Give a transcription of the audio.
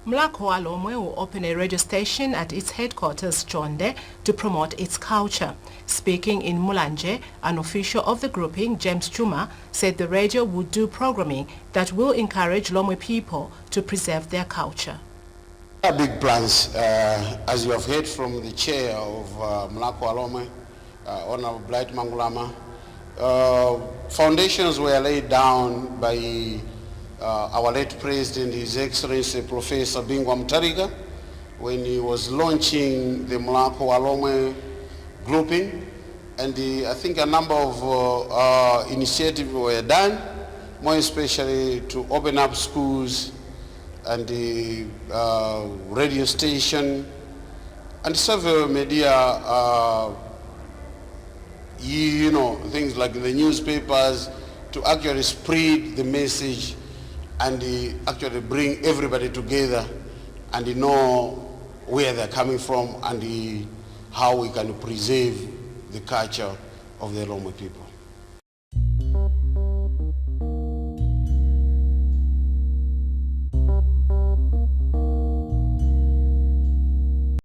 Mulhako ALhomwe will open a radio station at its headquarters, Chonde, to promote its culture. Speaking in Mulanje, an official of the grouping, James Chuma, said the radio would do programming that will encourage Lomwe people to preserve their culture. Big plans, as you have heard from the chair of Mulhako ALhomwe, Honorable Blight Mangulama. Foundations were laid down by our late President, His Excellency Professor Bingwa Mutariga, when he was launching the Mulhako ALhomwe grouping, and I think a number of initiatives were done, more especially to open up schools and the radio station and several media, you know, things like the newspapers, to actually spread the message and actually bring everybody together and know where they're coming from and how we can preserve the culture of the ALhomwe people.